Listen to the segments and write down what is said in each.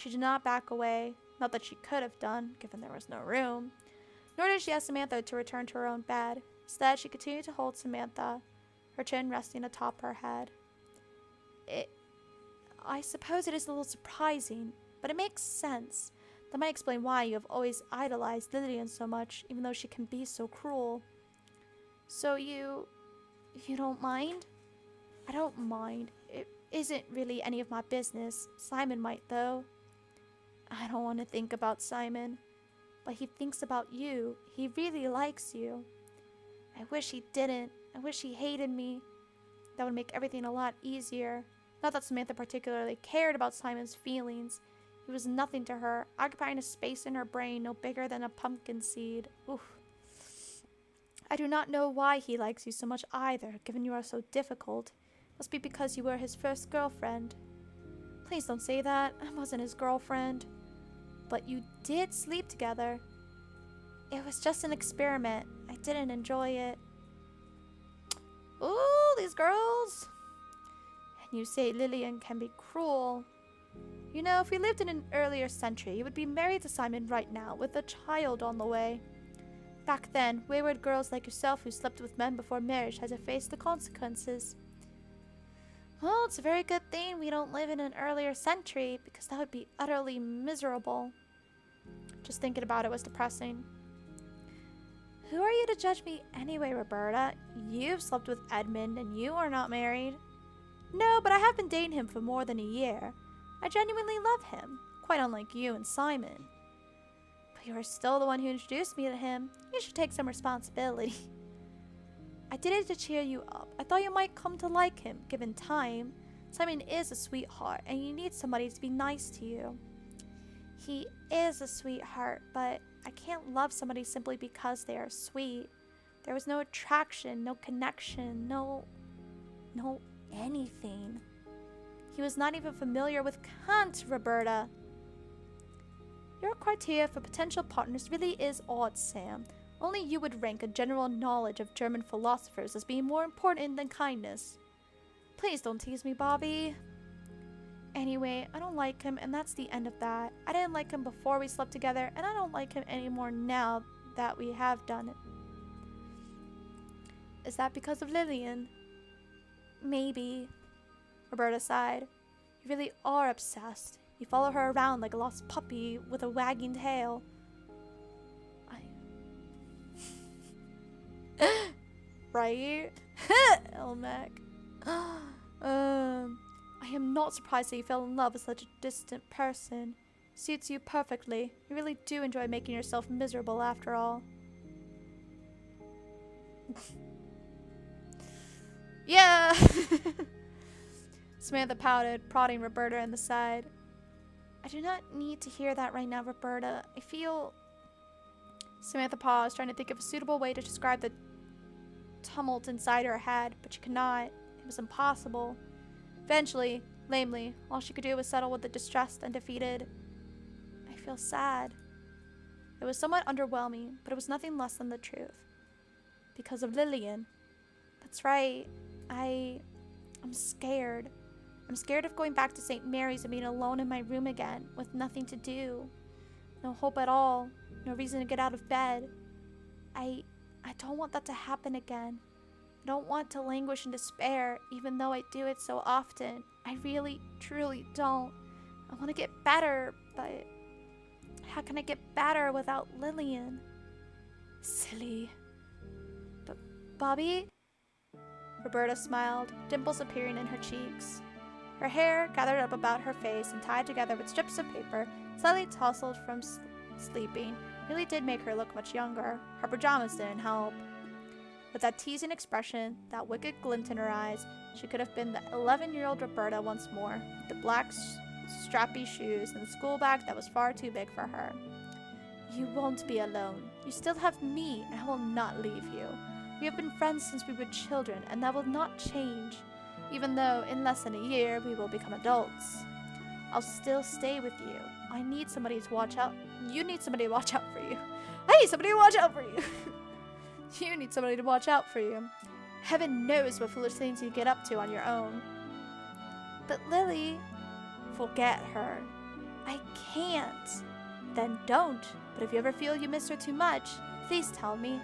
She did not back away, not that she could have done, given there was no room. Nor did she ask Samantha to return to her own bed. Instead, she continued to hold Samantha, her chin resting atop her head. I suppose it is a little surprising, but it makes sense. That might explain why you have always idolized Lillian so much, even though she can be so cruel. So you don't mind? I don't mind. It isn't really any of my business. Simon might, though. I don't want to think about Simon, but he thinks about you. He really likes you. I wish he didn't. I wish he hated me. That would make everything a lot easier. Not that Samantha particularly cared about Simon's feelings. He was nothing to her, occupying a space in her brain no bigger than a pumpkin seed. Oof. I do not know why he likes you so much either, given you are so difficult. Must be because you were his first girlfriend. Please don't say that. I wasn't his girlfriend. But you did sleep together. It was just an experiment. I didn't enjoy it. Ooh, these girls. And you say Lillian can be cruel. You know, if we lived in an earlier century, you would be married to Simon right now, with a child on the way. Back then, wayward girls like yourself who slept with men before marriage had to face the consequences. Well, it's a very good thing we don't live in an earlier century, because that would be utterly miserable. Just thinking about it was depressing. Who are you to judge me anyway, Roberta? You've slept with Edmund and you are not married. No, but I have been dating him for more than a year. I genuinely love him, quite unlike you and Simon. But you are still the one who introduced me to him. You should take some responsibility. I did it to cheer you up. I thought you might come to like him, given time. Simon is a sweetheart, and you need somebody to be nice to you. He is a sweetheart, but I can't love somebody simply because they are sweet. There was no attraction, no connection, no anything. He was not even familiar with Kant, Roberta. Your criteria for potential partners really is odd, Sam. Only you would rank a general knowledge of German philosophers as being more important than kindness. Please don't tease me, Bobby. Anyway, I don't like him, and that's the end of that. I didn't like him before we slept together, and I don't like him anymore now that we have done it. Is that because of Lillian? Maybe. Roberta sighed. You really are obsessed. You follow her around like a lost puppy with a wagging tail. Right? Elmec. I am not surprised that you fell in love with such a distant person. Suits you perfectly. You really do enjoy making yourself miserable after all. Yeah! Samantha pouted, prodding Roberta in the side. I do not need to hear that right now, Roberta. I feel... Samantha paused, trying to think of a suitable way to describe the tumult inside her head, but she could not. It was impossible. Eventually, lamely, all she could do was settle with the distressed and defeated. I feel sad. It was somewhat underwhelming, but it was nothing less than the truth. Because of Lillian. That's right. I'm scared. I'm scared of going back to St. Mary's and being alone in my room again, with nothing to do. No hope at all. No reason to get out of bed. I don't want that to happen again. I don't want to languish in despair, even though I do it so often. I really, truly don't. I want to get better, but how can I get better without Lillian? Silly. But Bobby? Roberta smiled, dimples appearing in her cheeks. Her hair, gathered up about her face and tied together with strips of paper, slightly tousled from sleeping, really did make her look much younger. Her pajamas didn't help. With that teasing expression, that wicked glint in her eyes, she could have been the 11-year-old Roberta once more, with the black strappy shoes and the school bag that was far too big for her. You won't be alone. You still have me, and I will not leave you. We have been friends since we were children, and that will not change, even though in less than a year we will become adults. I'll still stay with you. I need somebody to watch out. You need somebody to watch out for you. I need somebody to watch out for you. You need somebody to watch out for you. Heaven knows what foolish things you get up to on your own. But Lily, forget her. I can't. Then don't. But if you ever feel you miss her too much, please tell me.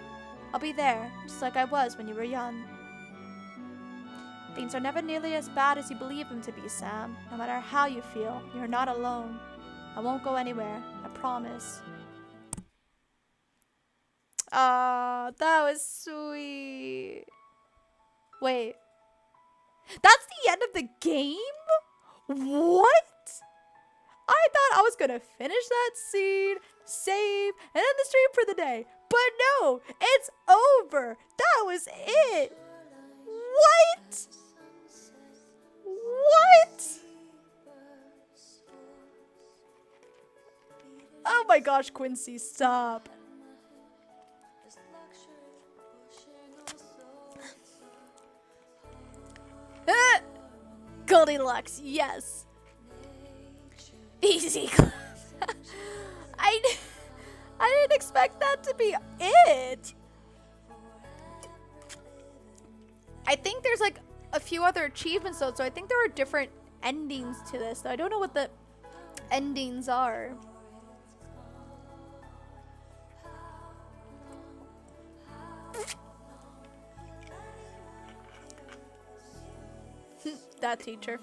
I'll be there, just like I was when you were young. Things are never nearly as bad as you believe them to be, Sam. No matter how you feel, you're not alone. I won't go anywhere, I promise. Ah, that was sweet. Wait. That's the end of the game? What? I thought I was gonna finish that scene, save, and end the stream for the day. But no, it's over. That was it. What? What? Oh my gosh, Quincy, stop. Goldilocks, yes. Easy. I didn't expect that to be it. I think there's like a few other achievements though, so I think there are different endings to this, though I don't know what the endings are. That teacher.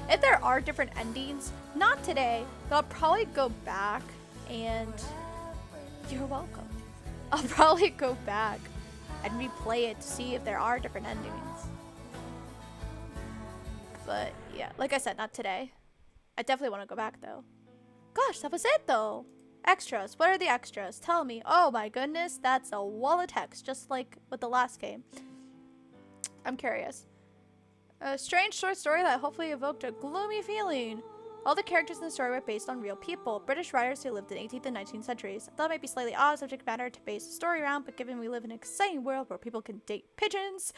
If there are different endings, not today, but I'll probably go back and you're welcome. I'll probably go back and replay it to see if there are different endings. But yeah, like I said, not today. I definitely want to go back though. Gosh, that was it though. Extras. What are the extras? Tell me. Oh my goodness, that's a wall of text, just like with the last game. I'm curious. A strange short story that hopefully evoked a gloomy feeling. All the characters in the story were based on real people, British writers who lived in 18th and 19th centuries. I thought it might be slightly odd subject matter to base a story around, but given we live in an exciting world where people can date pigeons,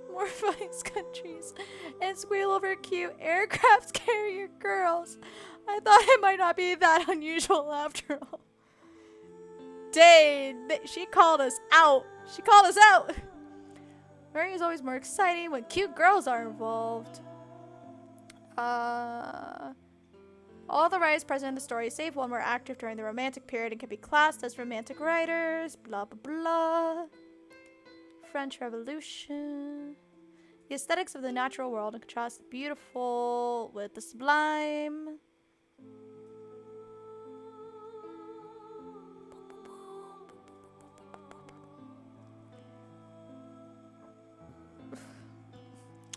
anthropomorphize countries, and squeal over cute aircraft carrier girls, I thought it might not be that unusual after all. Dang, she called us out. She called us out. Murray is always more exciting when cute girls are involved. All the writers present in the story, save one, were active during the Romantic period and can be classed as romantic writers. Blah, blah, blah. French Revolution. The aesthetics of the natural world and contrast the beautiful with the sublime.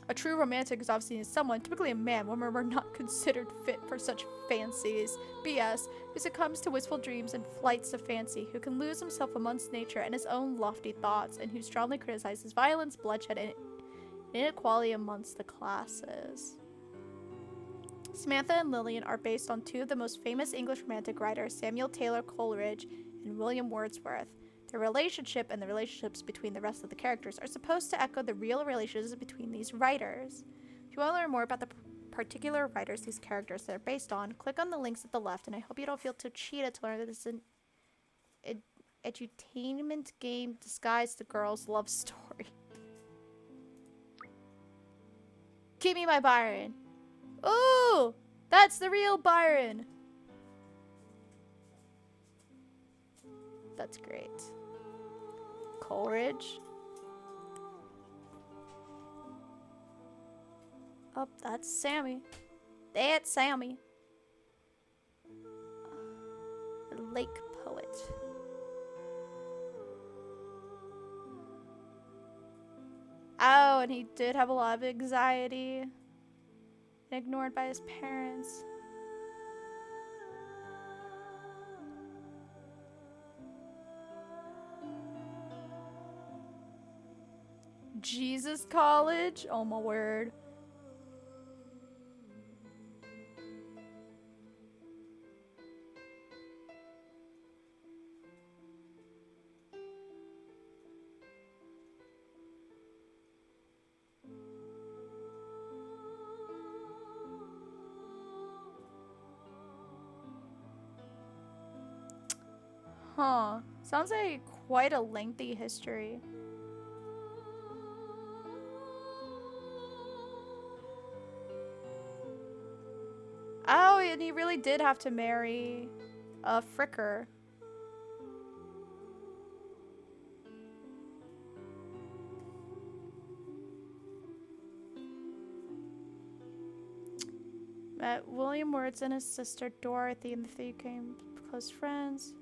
A true romantic is obviously someone, typically a man, women were not considered fit for such fancies. BS, who succumbs to wistful dreams and flights of fancy, who can lose himself amongst nature and his own lofty thoughts, and who strongly criticizes violence, bloodshed, and inequality amongst the classes. Samantha and Lillian are based on two of the most famous English romantic writers, Samuel Taylor Coleridge and William Wordsworth. Their relationship and the relationships between the rest of the characters are supposed to echo the real relationships between these writers. If you want to learn more about the particular writers these characters are based on, click on the links at the left, and I hope you don't feel too cheated to learn that this is an edutainment game disguised the girl's love story. Give me my Byron. Ooh, that's the real Byron. That's great. Coleridge. Oh, that's Sammy. That's Sammy. A lake poet. Oh, and he did have a lot of anxiety. And ignored by his parents. Jesus College? Oh my word. Huh. Sounds like quite a lengthy history. Oh, and he really did have to marry a fricker. Met William Words and his sister Dorothy, and the three became close friends.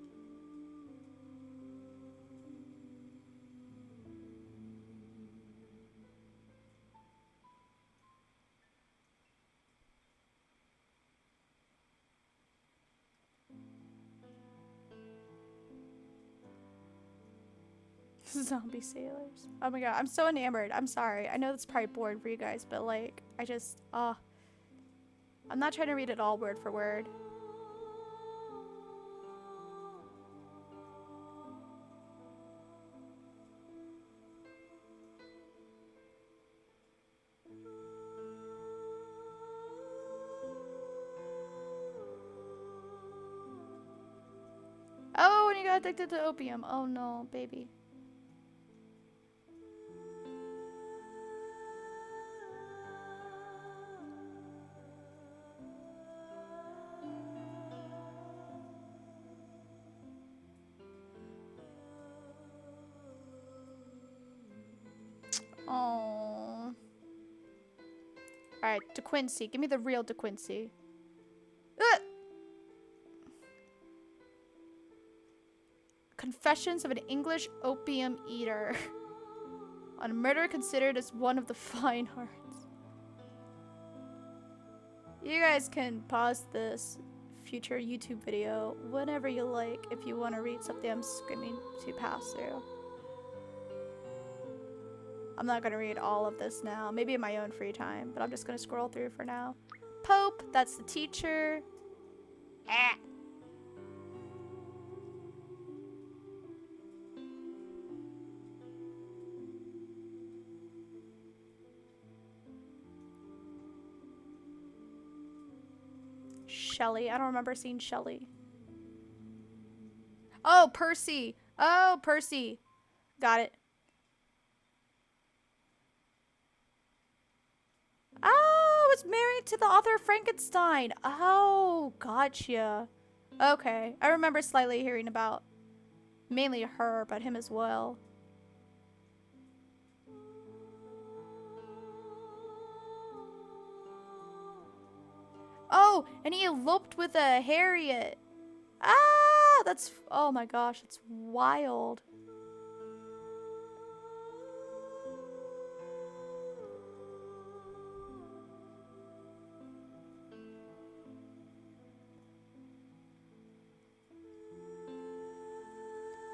Zombie sailors. Oh my god, I'm so enamored. I'm sorry. I know that's probably boring for you guys, but like, I just, I'm not trying to read it all word for word. Oh, and you got addicted to opium. Oh no, baby. Oh. Alright, De Quincy. Give me the real De Quincy. Confessions of an English opium eater. On murder considered as one of the fine arts. You guys can pause this future YouTube video whenever you like if you want to read something I'm skimming to pass through. I'm not going to read all of this now. Maybe in my own free time, but I'm just going to scroll through for now. Pope, that's the teacher. Ah. Shelley. I don't remember seeing Shelley. Oh, Percy. Oh, Percy. Got it. Oh, it's married to the author of Frankenstein. Oh, gotcha. Okay. I remember slightly hearing about mainly her, but him as well. Oh, and he eloped with a Harriet. Ah, that's... Oh my gosh, that's wild.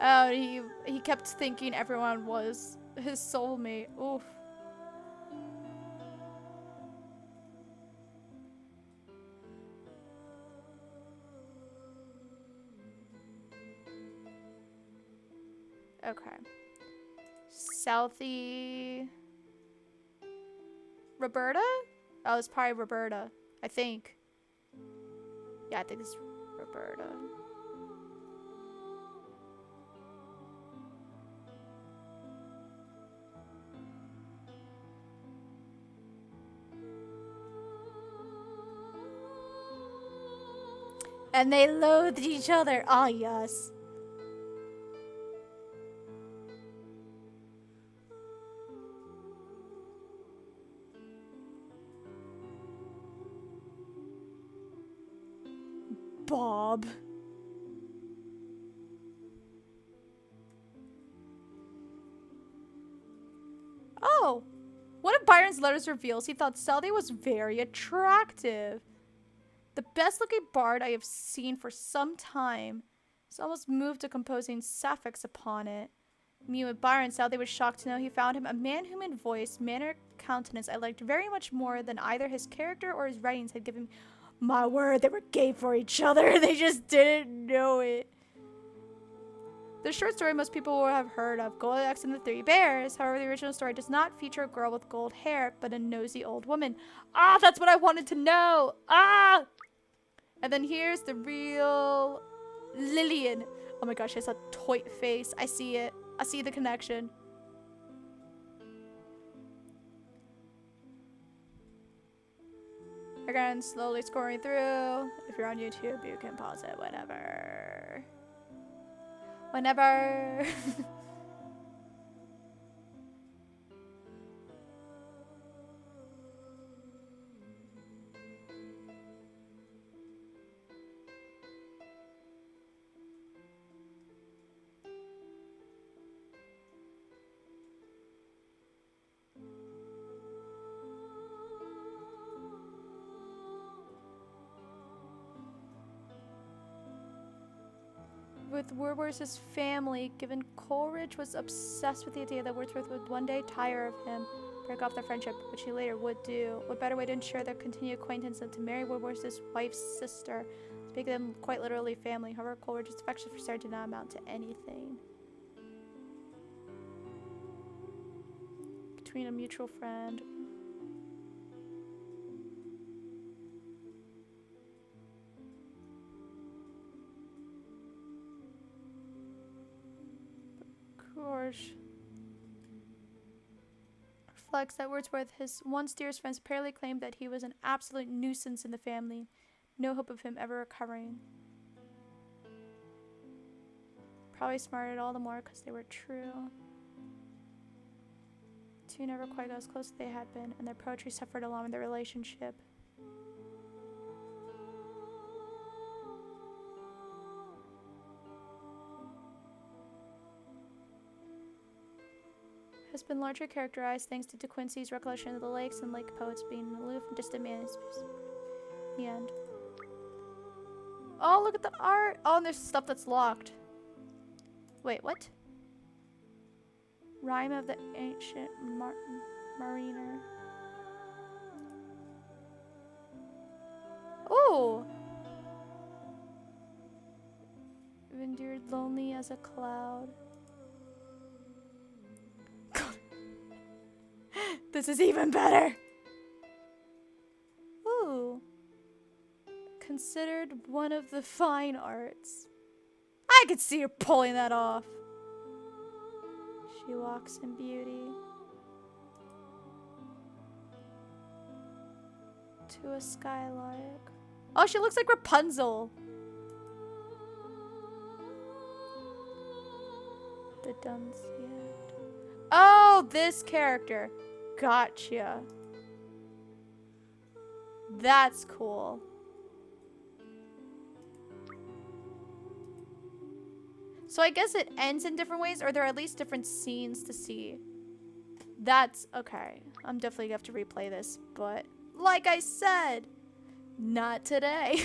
Oh, he kept thinking everyone was his soulmate. Oof. Okay. Southie... Roberta? Oh, it's probably Roberta. I think. Yeah, I think it's Roberta. And they loathed each other. Ah, yes. Bob. Oh. One of Byron's letters reveals he thought Southey was very attractive. The best looking bard I have seen for some time. He's almost moved to composing sapphics upon it. Me with Byron, Southey was shocked to know he found him a man whom in voice, manner, countenance I liked very much more than either his character or his writings had given me. My word, they were gay for each other. They just didn't know it. The short story most people will have heard of, Goldilocks and the Three Bears. However, the original story does not feature a girl with gold hair, but a nosy old woman. Ah, that's what I wanted to know. Ah! And then here's the real Lillian. Oh my gosh, she has a toit face. I see it. I see the connection. Again, slowly scoring through. If you're on YouTube, you can pause it whenever. Whenever. With Wordsworth's family, given Coleridge was obsessed with the idea that Wordsworth would one day tire of him, break off their friendship, which he later would do. What better way to ensure their continued acquaintance than to marry Wordsworth's wife's sister, to make them quite literally family. However, Coleridge's affection for Sarah did not amount to anything. Between a mutual friend. Reflects that Wordsworth, his once dearest friends, apparently claimed that he was an absolute nuisance in the family. No hope of him ever recovering. Probably smarted all the more because they were true. Two never quite got as close as they had been, and their poetry suffered along with their relationship. Has been largely characterized thanks to De Quincey's recollection of the lakes and lake poets being aloof and distant manuscripts. The end. Oh, look at the art! Oh, and there's stuff that's locked. Wait, what? Rhyme of the Ancient Mariner. Ooh! Endured lonely as a cloud. This is even better! Ooh. Considered one of the fine arts. I could see her pulling that off. She walks in beauty. To a skylark. Oh, she looks like Rapunzel. The Dunciad. Oh, this character. Gotcha. That's cool. So I guess it ends in different ways, or there are at least different scenes to see. That's okay. I'm definitely gonna have to replay this, but like I said, not today.